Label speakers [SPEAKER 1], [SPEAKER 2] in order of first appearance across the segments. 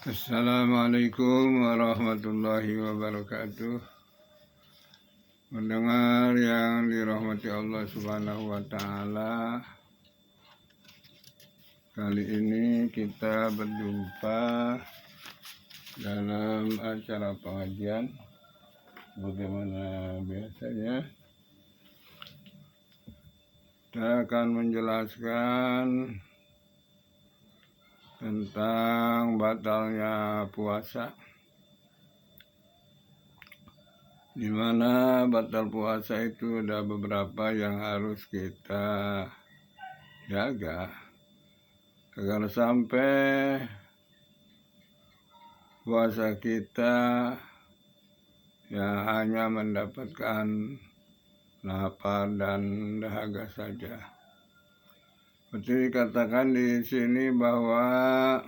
[SPEAKER 1] Assalamualaikum warahmatullahi wabarakatuh. Mendengar yang dirahmati Allah Subhanahu wa Ta'ala, kali ini kita berjumpa dalam acara pengajian. Bagaimana biasanya, kita akan menjelaskan tentang batalnya puasa, di mana batal puasa itu ada beberapa yang harus kita jaga agar sampai puasa kita ya hanya mendapatkan lapar dan dahaga saja. Seperti dikatakan di sini bahwa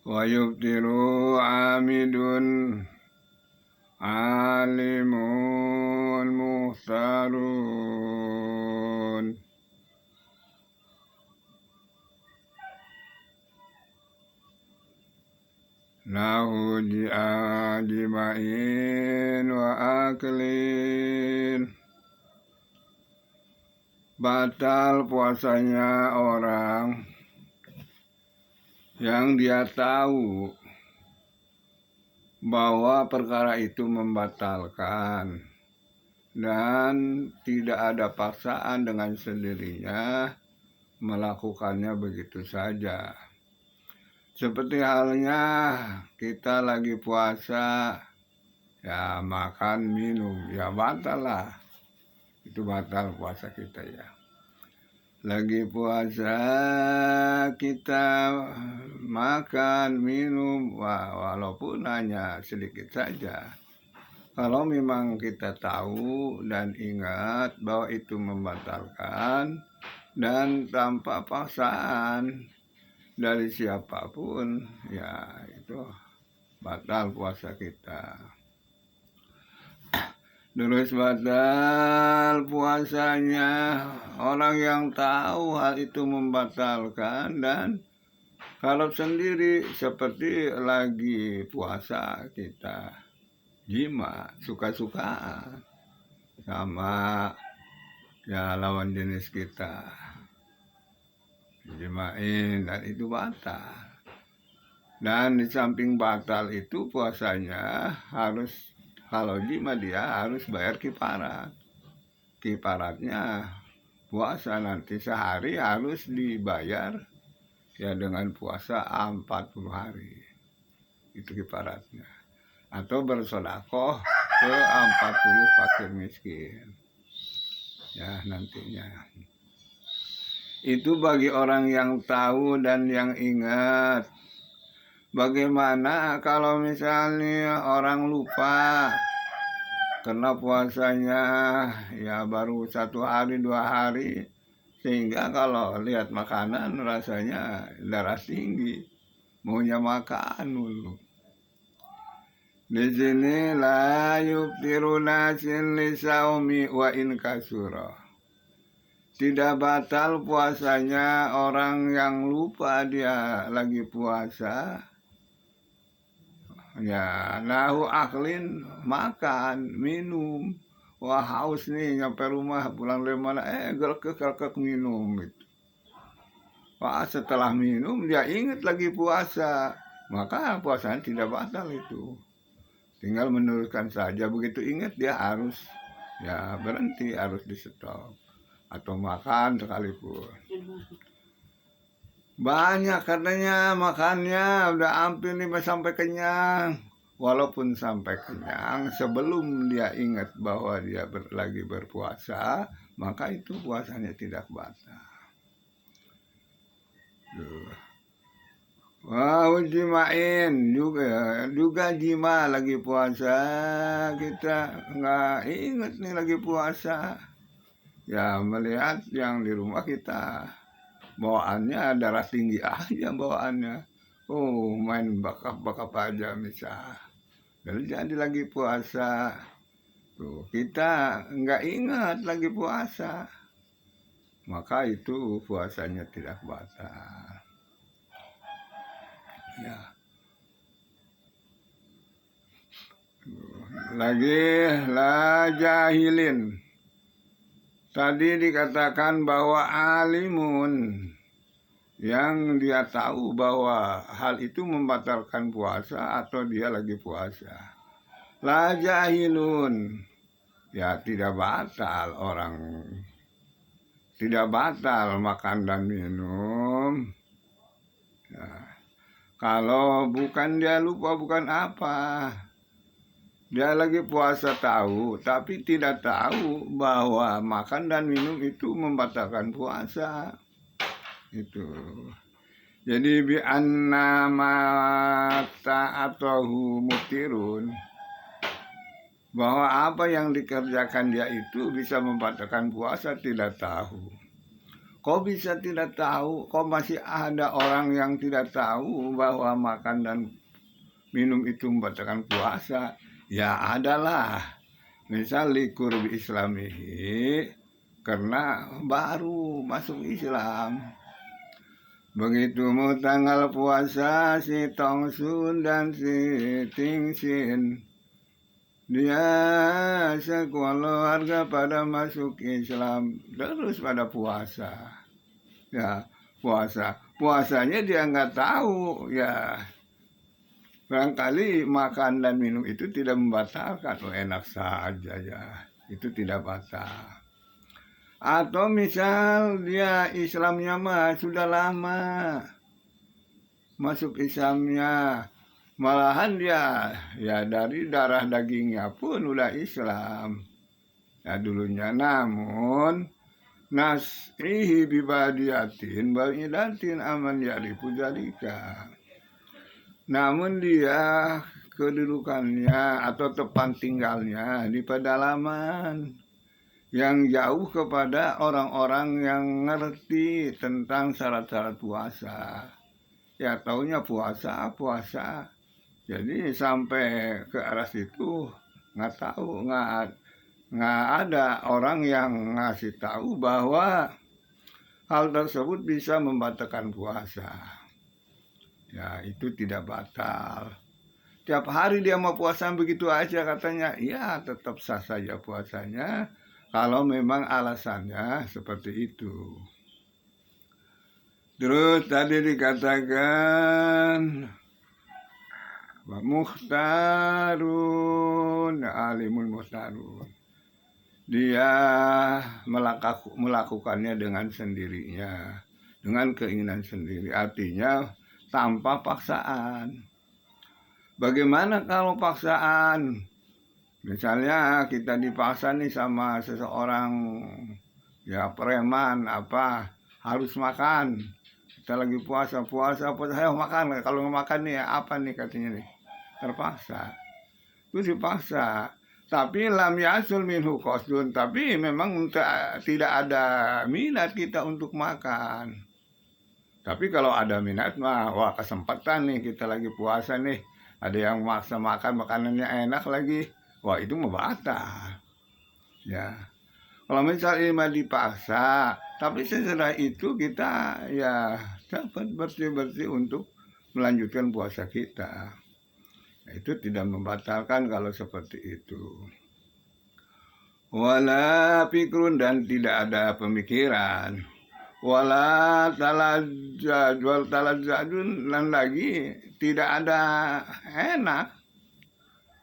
[SPEAKER 1] wa yubtiru amidun alimun muhtarun. Lahu jimain wa aklin. Batal puasanya orang yang dia tahu bahwa perkara itu membatalkan dan tidak ada paksaan, dengan sendirinya melakukannya begitu saja. Seperti halnya kita lagi puasa, ya makan minum, ya batal lah. Itu batal puasa kita ya. Lagi puasa kita makan minum, walaupun hanya sedikit saja. Kalau memang kita tahu dan ingat bahwa itu membatalkan dan tanpa paksaan dari siapapun, ya itu batal puasa kita. Terus batal puasanya orang yang tahu hal itu membatalkan dan kalau sendiri seperti lagi puasa kita jima suka-sukaan sama ya lawan jenis kita, jimain, dan itu batal. Dan di samping batal itu puasanya harus, kalau jima dia harus bayar kifarat. Kifaratnya puasa nanti sehari harus dibayar ya dengan puasa 40 hari. Itu kifaratnya. Atau bersedekah ke 40 fakir miskin. Ya nantinya. Itu bagi orang yang tahu dan yang ingat. Bagaimana kalau misalnya orang lupa karena puasanya ya baru 1 hari 2 hari, sehingga kalau lihat makanan rasanya darah tinggi, maunya makan dulu. Di sini la yubtiru nasin lisaumi wa in kasura. Tidak batal puasanya orang yang lupa dia lagi puasa. Ya, lahu aklin, makan, minum. Wah haus nih, nyampe rumah, pulang dari mana, gelek minum gitu. Wah setelah minum dia ingat lagi puasa, maka puasanya tidak batal itu. Tinggal meneruskan saja, begitu ingat dia harus ya berhenti, harus di stop. Atau makan sekalipun. Banyak katanya makannya, udah hampir nih sampai kenyang. Walaupun sampai kenyang, sebelum dia ingat bahwa dia lagi berpuasa, maka itu puasanya tidak batal. Wah, jimain juga jima lagi puasa, kita nggak ingat nih lagi puasa. Ya melihat yang di rumah kita bawaannya darah tinggi aja bawaannya, main bakap aja misal. Jadi lagi puasa Tuh, kita nggak ingat lagi puasa, maka itu puasanya tidak batal. Ya, lagi la jahilin. Tadi dikatakan bahwa alimun yang dia tahu bahwa hal itu membatalkan puasa atau dia lagi puasa. La jahilun, ya tidak batal orang, tidak batal makan dan minum. Ya, kalau bukan dia lupa, bukan apa. Dia lagi puasa tahu, tapi tidak tahu bahwa makan dan minum itu membatalkan puasa. Itu. Jadi bi anna ta'atahu mutirun, bahwa apa yang dikerjakan dia itu bisa membatalkan puasa, tidak tahu. Kok bisa tidak tahu? Kok masih ada orang yang tidak tahu bahwa makan dan minum itu membatalkan puasa? Ya adalah, misal likur islamihi, karena baru masuk Islam. Begitu mau tanggal puasa si Tongsun dan si Tingsin, dia sekeluarga pada masuk Islam, terus pada puasa. Ya, puasanya dia nggak tahu, ya. Barangkali makan dan minum itu tidak membatalkan, enak saja ya, itu tidak batal. Atau misal dia Islamnya mah sudah lama, masuk Islamnya, malahan dia ya dari darah dagingnya pun udah Islam. Ya dulunya, namun nasrihi bibadiatin baidatin aman ya'rifu dzalika. Namun dia kedudukannya atau tempat tinggalnya di pedalaman yang jauh kepada orang-orang yang ngerti tentang syarat-syarat puasa. Ya taunya puasa. Jadi sampai ke arah situ nggak tahu, nggak ada orang yang ngasih tahu bahwa hal tersebut bisa membatalkan puasa. Ya itu tidak batal. Tiap hari dia mau puasa begitu aja katanya, ya tetap sah saja puasanya kalau memang alasannya seperti itu. Terus tadi dikatakan muhtarun, alimun muhtarun. Dia melakukannya dengan sendirinya, dengan keinginan sendiri. Artinya tanpa paksaan. Bagaimana kalau paksaan? Misalnya kita dipaksa nih sama seseorang, ya preman apa, harus makan. Kita lagi puasa, ayo makan. Kalau nggak makan nih apa nih katanya nih, terpaksa. Itu dipaksa. Tapi lam yasul minhu qasdun, tapi memang tidak ada minat kita untuk makan. Tapi kalau ada minat mah, wah kesempatan nih kita lagi puasa nih, ada yang maksa makan makanannya enak lagi, wah itu mah batal. Ya, kalau misalnya dipaksa, tapi setelah itu kita ya dapat bersih-bersih untuk melanjutkan puasa kita. Nah, itu tidak membatalkan kalau seperti itu. Wala pikrun, dan tidak ada pemikiran. Wala taladzadun, dan lagi tidak ada enak.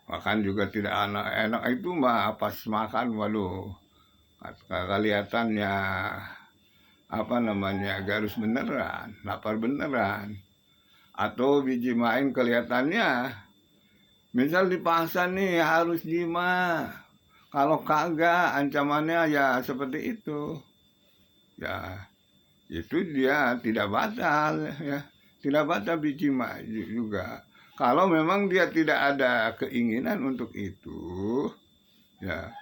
[SPEAKER 1] Makan juga tidak enak itu mah pas makan, waduh, kelihatannya apa namanya, garus beneran, lapar beneran. Atau biji main kelihatannya, misal dipaksa nih harus jima, kalau kagak ancamannya ya seperti itu. Ya itu dia tidak batal, ya tidak batal biji juga. Kalau memang dia tidak ada keinginan untuk itu, ya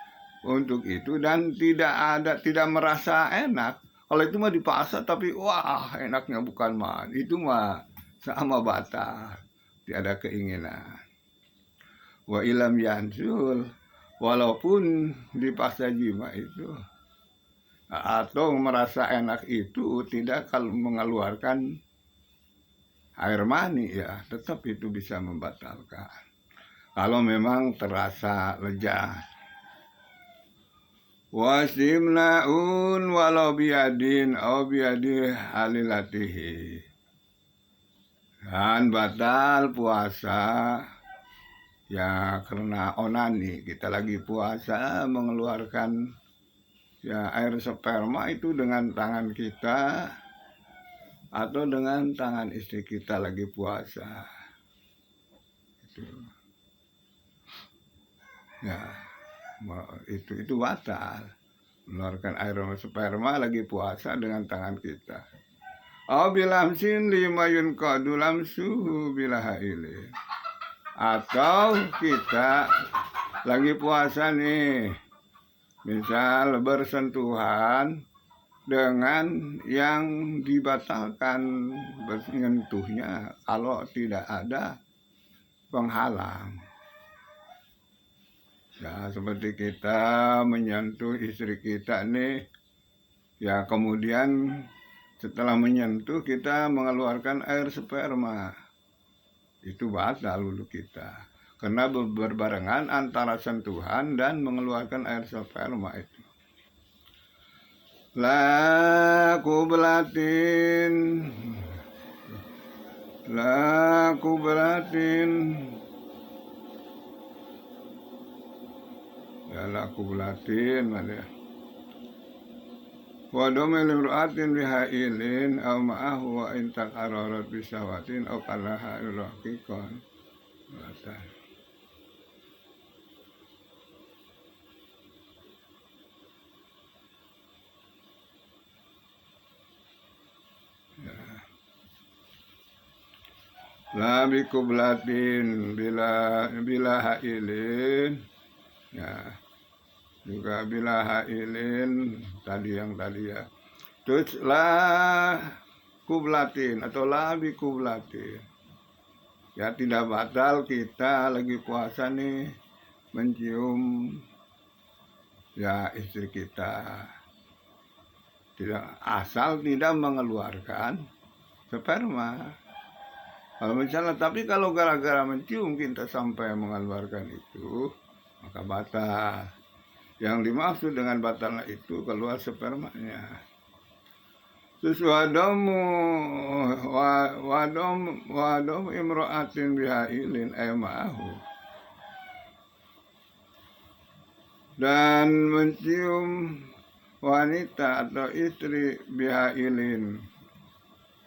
[SPEAKER 1] untuk itu, dan tidak merasa enak. Kalau itu mah dipaksa tapi wah enaknya bukan mah, itu mah sama batal, tidak ada keinginan. Wa ilam yansul, walaupun dipaksa jima itu atau merasa enak itu tidak kalau mengeluarkan air mani ya tetap itu bisa membatalkan kalau memang terasa lega. Wasimnaun walau biadin au biadi halilatihi, dan batal puasa ya karena onani, kita lagi puasa mengeluarkan ya air sperma itu dengan tangan kita atau dengan tangan istri kita lagi puasa itu. Ya itu batal mengeluarkan air sperma lagi puasa dengan tangan kita. Bilamsin lima yunqadu lamsuhu bilahaili, atau kita lagi puasa nih, misal bersentuhan dengan yang dibatalkan menyentuhnya kalau tidak ada penghalang. Ya seperti kita menyentuh istri kita nih, ya kemudian setelah menyentuh kita mengeluarkan air sperma, itu batal wudhu kita karena berbarengan antara sentuhan dan mengeluarkan air sperma itu. La kublatin ya la kublatin mana wa domil imra'atin bihailin aw ma'ahu wa in taqarrarat bisawatin aw qalaha raqiqan batal. La bikublatin bila hailin, ya juga bila hailin tadi ya. Terus la kublatin atau la bikublatin, ya tidak batal kita lagi puasa nih mencium ya istri kita, tidak asal tidak mengeluarkan sperma. Kalau misalnya, tapi kalau gara-gara mencium kita sampai mengeluarkan itu, maka batal. Yang dimaksud dengan batalnya itu keluar spermanya. Terus wadom imro'atin bihailin ma'ahu, dan mencium wanita atau istri bihailin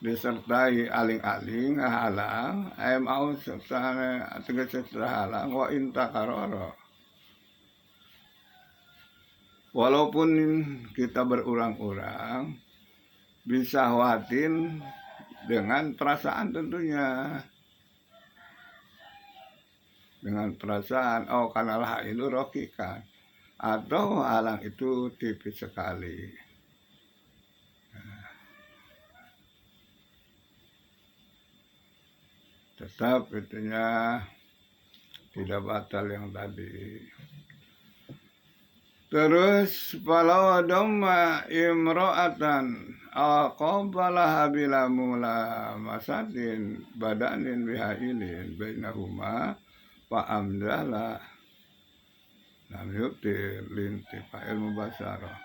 [SPEAKER 1] disertai aling-aling halang mau serta tegas halang wa intakaroro, walaupun kita berurang-urang bisa khawatir dengan perasaan, tentunya dengan perasaan kanalah itu rokikan atau halang itu tipis sekali. Tetap itunya tidak batal yang tadi. Terus falau dhamma imro'atan aqabalaha bila mula masatin badanin bihailin bainahuma fa amdala lam yuktir lintifa'il mubasarah.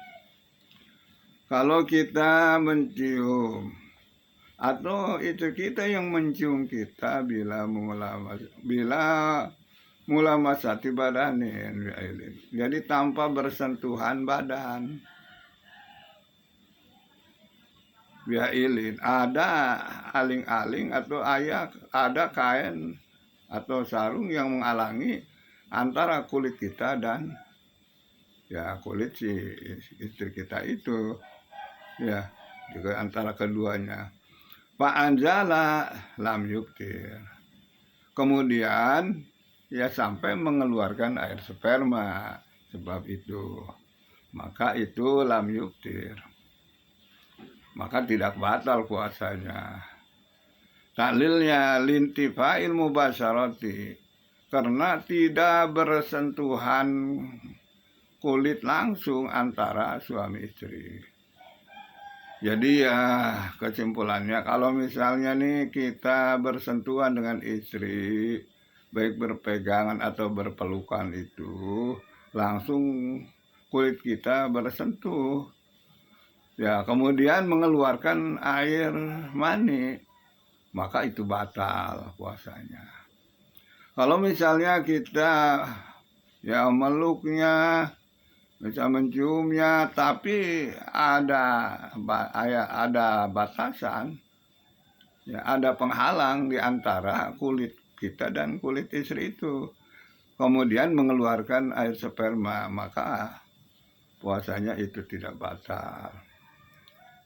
[SPEAKER 1] Kalau kita mencium atau itu kita yang mencium kita bila mula masati badanin, jadi tanpa bersentuhan badan. Biailin ada aling-aling atau ada kain atau sarung yang menghalangi antara kulit kita dan ya kulit si istri kita itu, ya juga antara keduanya. Pak Anjala lam yuktir, kemudian ya sampai mengeluarkan air sperma, sebab itu maka itu lam yuktir, maka tidak batal puasanya. Taklilnya lintifa'il mubasarati, karena tidak bersentuhan kulit langsung antara suami istri. Jadi ya kesimpulannya, kalau misalnya nih kita bersentuhan dengan istri, baik berpegangan atau berpelukan, itu langsung kulit kita bersentuh, ya kemudian mengeluarkan air mani, maka itu batal puasanya. Kalau misalnya kita ya meluknya, bisa menciumnya, tapi ada batasan, ya ada penghalang di antara kulit kita dan kulit istri itu, kemudian mengeluarkan air sperma, maka puasanya itu tidak batal.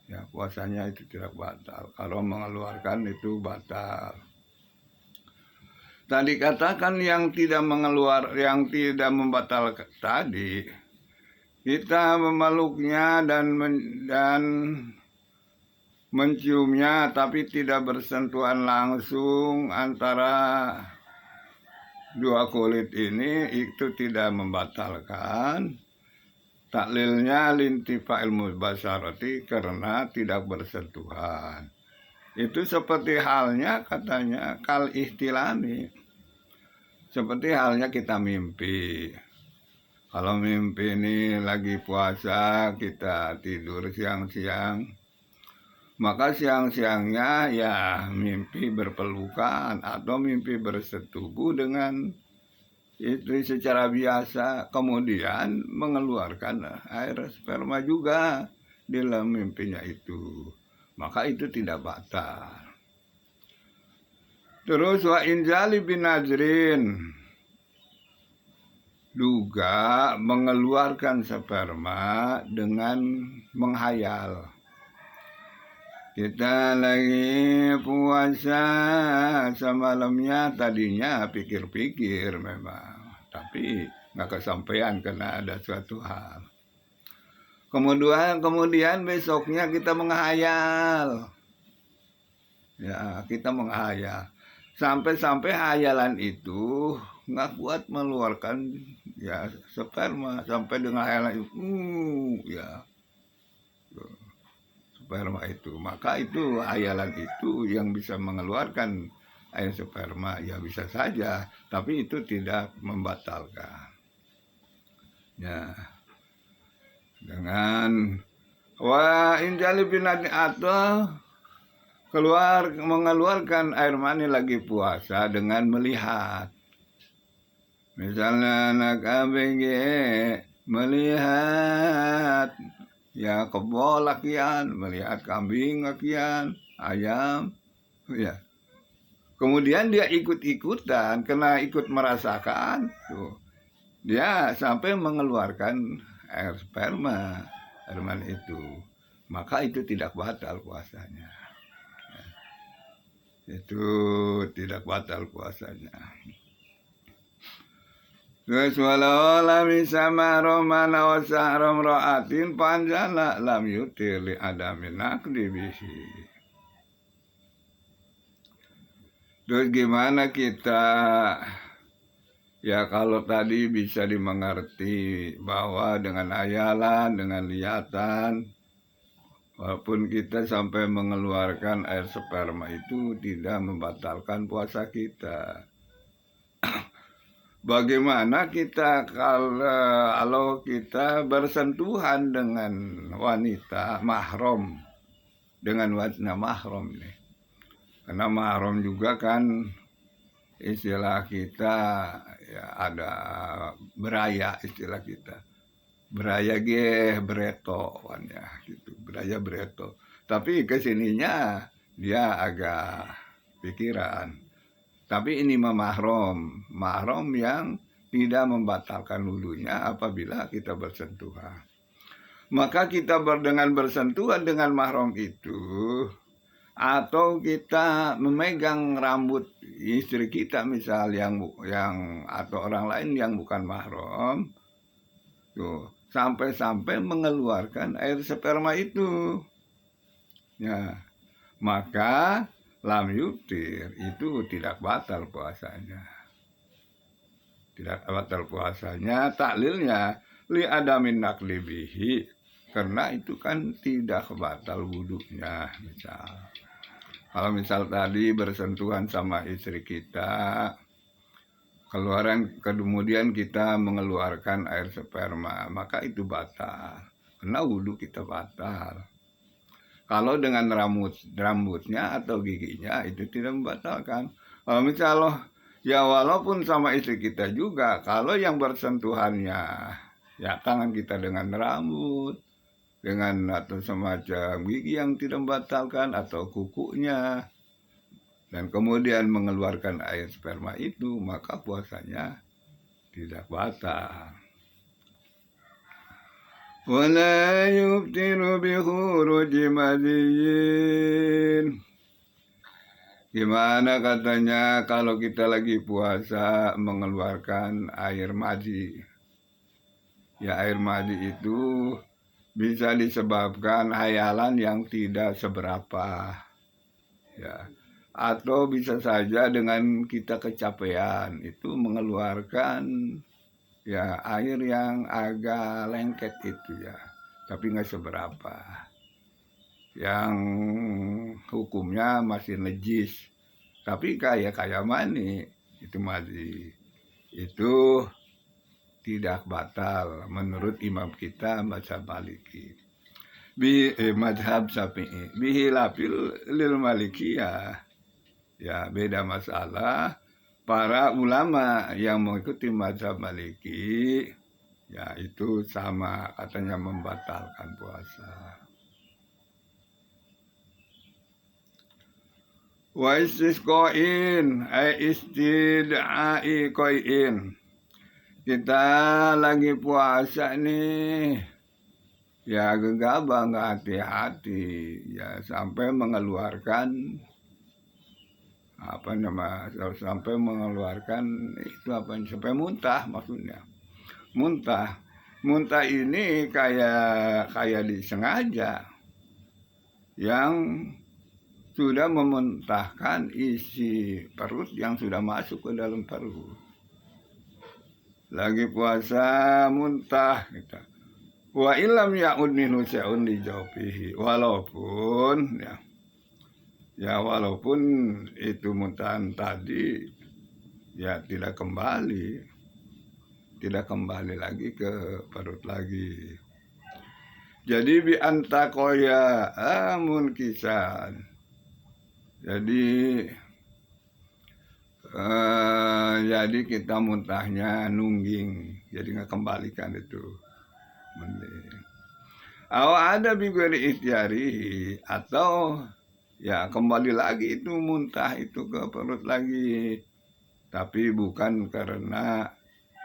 [SPEAKER 1] Ya, puasanya itu tidak batal. Kalau mengeluarkan itu batal. Tadi katakan yang tidak membatalkan tadi, kita memeluknya dan menciumnya, tapi tidak bersentuhan langsung antara dua kulit ini, itu tidak membatalkan. Taklilnya lintifa'il mubasharati, karena tidak bersentuhan. Itu seperti halnya katanya kal ihtilami, seperti halnya kita mimpi. Kalau mimpi ini lagi puasa, kita tidur siang-siang, maka siang-siangnya ya mimpi berpelukan atau mimpi bersetubuh dengan istri secara biasa, kemudian mengeluarkan air sperma juga di dalam mimpinya itu, maka itu tidak batal. Terus wa inzali bin najrin, juga mengeluarkan sperma dengan menghayal. Kita lagi puasa semalamnya, tadinya pikir-pikir memang, tapi nggak kesampaian karena ada suatu hal. Kemudian besoknya kita menghayal. Ya, kita menghayal. Sampai hayalan itu nggak kuat mengeluarkan ya sperma, sampai dengan hayalan itu, ya sperma itu, maka itu hayalan itu yang bisa mengeluarkan air sperma, ya bisa saja, tapi itu tidak membatalkan. Ya, dengan wa injali binati atau mengeluarkan air mani lagi puasa dengan melihat. Misalnya anak ABG melihat ya kebol lakian, melihat kambing lakian, ayam, ya. Kemudian dia ikut-ikutan, karena ikut merasakan, tuh, dia sampai mengeluarkan air sperma, air mani itu, maka itu tidak batal puasanya. Ya. Itu tidak batal puasanya. Terus walau lam sama romana wa sahram ra'atin panjala lam yutir li adamin naqdi bihi. Terus gimana kita, ya kalau tadi bisa dimengerti bahwa dengan hayalan, dengan lihatan, walaupun kita sampai mengeluarkan air sperma itu tidak membatalkan puasa kita. Bagaimana kita kalau kita bersentuhan dengan wanita mahram, dengan wanita mahram nih, karena mahram juga kan istilah kita ya ada beraya, istilah kita beraya breto ya gitu, beraya breto, tapi kesininya dia agak pikiran. Tapi ini mahram yang tidak membatalkan wudunya apabila kita bersentuhan. Maka kita dengan bersentuhan dengan mahram itu, atau kita memegang rambut istri kita misal yang atau orang lain yang bukan mahram, tuh sampai mengeluarkan air sperma itu, ya maka lam yutir, itu tidak batal puasanya. tidak batal puasanya. Taklilnya li adamin nakli bihi, karena itu kan tidak batal wudunya. Misal kalau misal tadi bersentuhan sama istri kita, kemudian kita mengeluarkan air sperma, maka itu batal, karena wudhu kita batal. Kalau dengan rambutnya atau giginya itu tidak membatalkan. Kalau misalnya ya walaupun sama istri kita juga, kalau yang bersentuhannya ya tangan kita dengan rambut, dengan atau semacam gigi yang tidak membatalkan atau kukunya, dan kemudian mengeluarkan air sperma itu, maka puasanya tidak batal. Wala yubtilu bi khuruji madiyyin. Gimana katanya kalau kita lagi puasa mengeluarkan air madi? Ya, air madi itu bisa disebabkan hayalan yang tidak seberapa, ya, atau bisa saja dengan kita kecapean itu mengeluarkan ya air yang agak lengket itu ya, tapi nggak seberapa, yang hukumnya masih najis, tapi kayak mani itu madi itu tidak batal menurut imam kita mazhab Maliki. Mazhab Syafi'i bihilafil lil Malikiyah, ya beda masalah. Para ulama yang mengikuti mazhab Maliki, ya itu sama katanya membatalkan puasa. Wa istisqain ay istid'ai qain. Kita lagi puasa nih, ya gegabah, nggak hati-hati, ya sampai mengeluarkan sampai mengeluarkan itu sampai muntah, maksudnya muntah ini kayak disengaja, yang sudah memuntahkan isi perut yang sudah masuk ke dalam perut. Lagi puasa muntah kita. Wa illam ya'ud minhu syai'un dijawbihi, walaupun walaupun itu muntahan tadi ya tidak kembali lagi ke perut lagi. Jadi bi antaqoya munkisan. Jadi kita muntahnya nungging, jadi nggak kembalikan itu. Ada bigori ikhtiari, atau ya kembali lagi itu muntah itu ke perut lagi, tapi bukan karena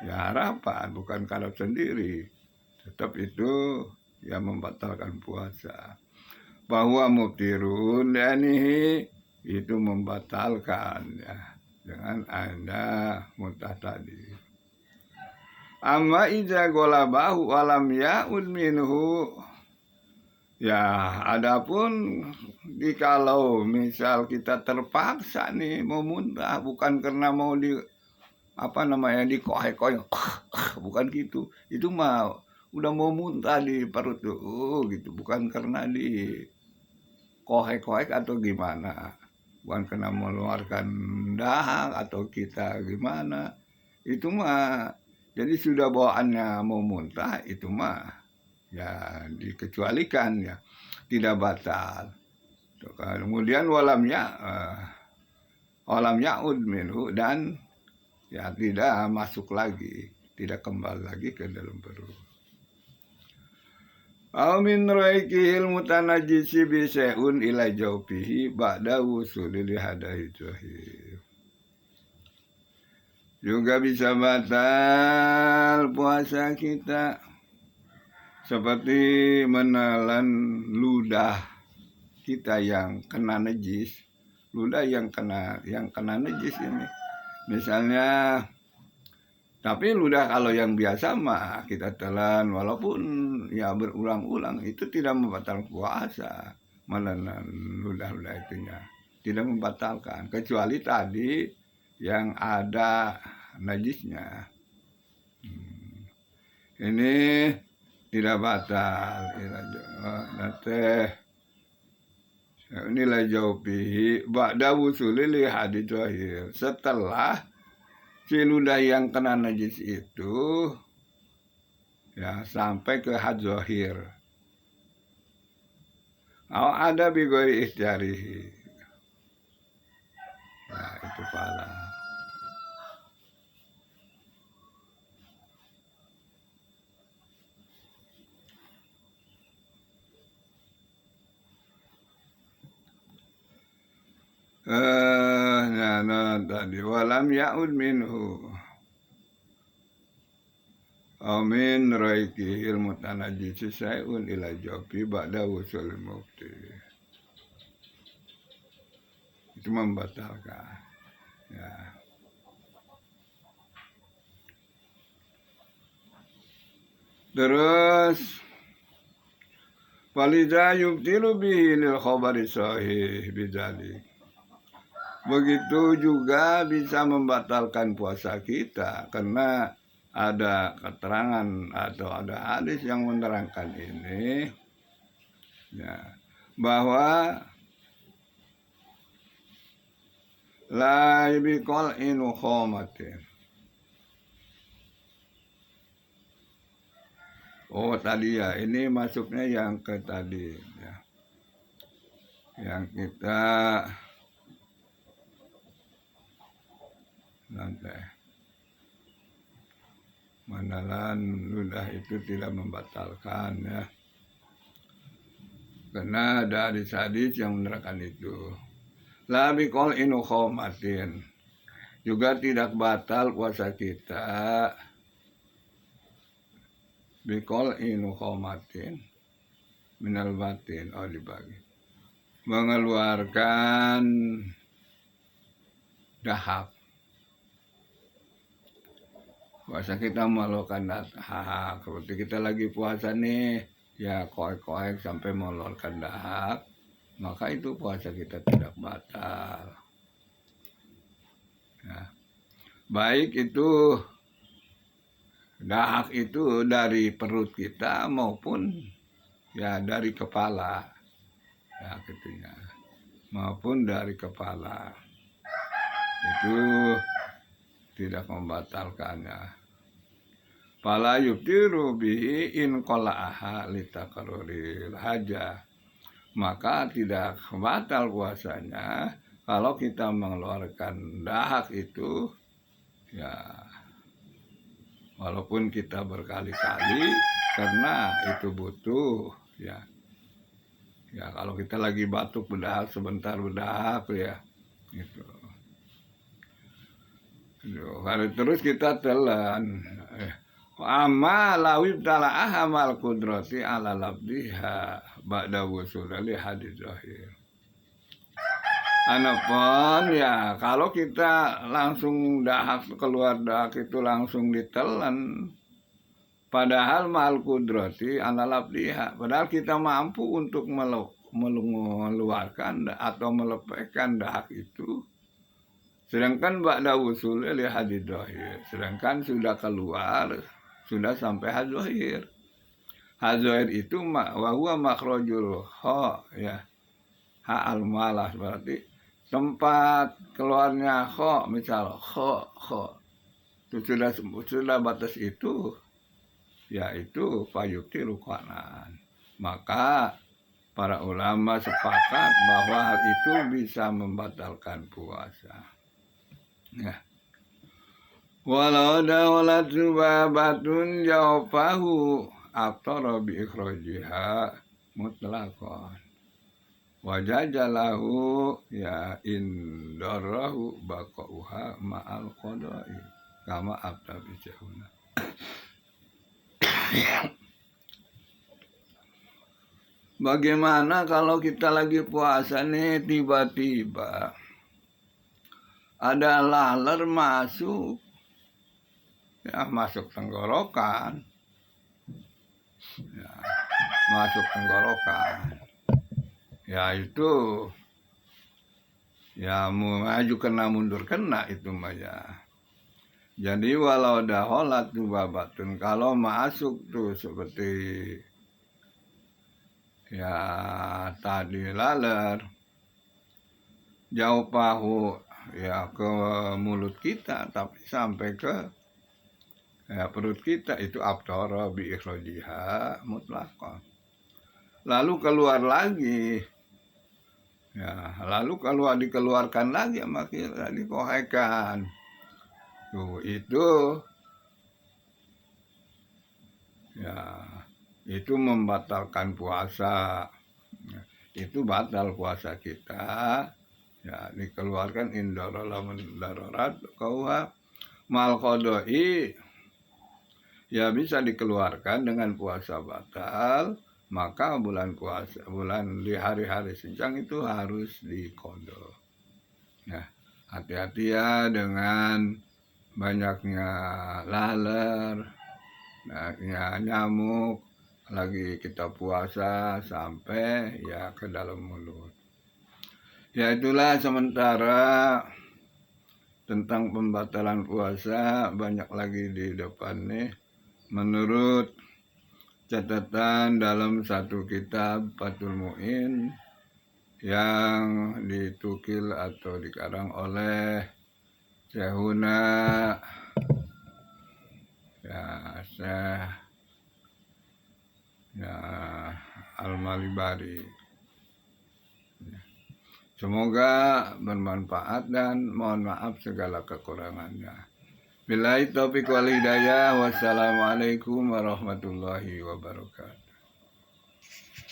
[SPEAKER 1] ya harapan, bukan karena sendiri, tetap itu ya membatalkan puasa. Bahwa mubtirun danihi itu membatalkan ya dengan ada muntah tadi. Amma idza golabahu alam ya'ud minhu, ya adapun kalau misal kita terpaksa nih mau muntah, bukan karena mau dikohek-kohek, bukan gitu, itu mah udah mau muntah di perut tuh gitu, bukan karena dikohek-kohek atau gimana, bukan karena mengeluarkan dahak atau kita gimana, itu mah jadi sudah bawaannya mau muntah, itu mah ya dikecualikan, ya tidak batal. Kemudian walam ya'ud minhu, dan ya tidak masuk lagi, tidak kembali lagi ke dalam perut. Au min raikihil mutanajjisi bi syai'un ila jawfihi ba'da wusulil hadahi zahir. Juga bisa batal puasa kita seperti menelan ludah kita yang kena najis, ludah yang kena najis ini. Misalnya, tapi ludah kalau yang biasa mah kita telan walaupun ya berulang-ulang, itu tidak membatalkan puasa. Menelan ludah-ludah itunya tidak membatalkan, kecuali tadi yang ada najisnya. ini tidak batal. Nanti nilai jauhi ba'da wusulil hadis zahir, setelah si ludah yang kena najis itu ya sampai ke had zahir. Ada bigori istiarihi. Nah itu pala. Nah tadi walam ya'ud minhu amin raiki ilmu tanajisi sayun ila jopi ba'da wusul mukti. Itu membatalkan ya. Terus walidha yubtilu bihi lil khabari sahih bidzalik. Begitu juga bisa membatalkan puasa kita karena ada keterangan atau ada hadis yang menerangkan ini ya, bahwa la biqal inu khomatin. Oh tadi ya, ini masuknya yang ke tadi ya, yang kita lantai manalan ludah itu tidak membatalkan ya, karena ada hadis yang menerangkan itu. La biqal inu khomatin, juga tidak batal puasa kita biqal inu khomatin minal batin, dibagi mengeluarkan dahak. Puasa kita melakukan dahak, seperti kita lagi puasa nih ya, koek-koek sampai mengeluarkan dahak, maka itu puasa kita tidak batal ya. Baik itu dahak itu dari perut kita maupun ya dari kepala ya, gitunya, maupun dari kepala, itu tidak membatalkannya. Fala yubtiru bihi in qala'aha litakaruril haja, maka tidak batal puasanya kalau kita mengeluarkan dahak itu ya, walaupun kita berkali-kali, karena itu butuh ya. Ya kalau kita lagi batuk berdahak, sebentar berdahak ya gitu. Kalau terus kita telan amma lawib tala'ah amal kudrati ala labdiha ba'da wusul li hadis zahir. Anapun ya kalau kita langsung dahak, keluar dahak itu langsung ditelan, padahal mal kudrati ala labdiha, padahal kita mampu untuk mengeluarkan atau melepaskan dahak itu, sedangkan ba'da wusul li hadis zahir, sedangkan sudah keluar, sudah sampai had zahir. Had zahir itu wa huwa makhrajul kha ya, ha al malah, berarti tempat keluarnya kha, misal kha itu sudah batas itu yaitu fayubtilu qanan. Maka para ulama sepakat bahwa hal itu bisa membatalkan puasa ya. Walau dawalat subabatun jawfahu aftara bi ikhrajiha mutlaqan wajajalahu ya indarahu baqauha ma'al qada'i kama afta bijahuna. Bagaimana kalau kita lagi puasa nih, tiba-tiba ada laler masuk ya, masuk tenggorokan ya, masuk tenggorokan ya, itu ya maju kena mundur kena itu mah ya. Jadi walau daholat tuh babatun, kalau masuk tuh seperti ya tadi laler, jauh pahu ya ke mulut kita, tapi sampai ke ya perut kita, itu abtara bi ikhrajiha mutlaqan. Lalu keluar lagi, ya lalu dikeluarkan lagi sama kita, dikohekan. Tuh itu ya itu membatalkan puasa. Itu batal puasa kita. Ya dikeluarkan indaralah darurat kauha mal qodoi. Ya bisa dikeluarkan dengan puasa batal, maka bulan di hari-hari senggang itu harus diqodho. Ya, hati-hati ya dengan banyaknya laler, banyaknya nyamuk, lagi kita puasa sampai ya ke dalam mulut. Ya itulah sementara tentang pembatalan puasa, banyak lagi di depan nih. Menurut catatan dalam satu kitab Fathul Mu'in yang ditukil atau dikarang oleh Syekhuna ya Syekh ya Al-Malibari. Semoga bermanfaat dan mohon maaf segala kekurangannya. Billahi taufiq wal hidayah. Wassalamualaikum warahmatullahi wabarakatuh.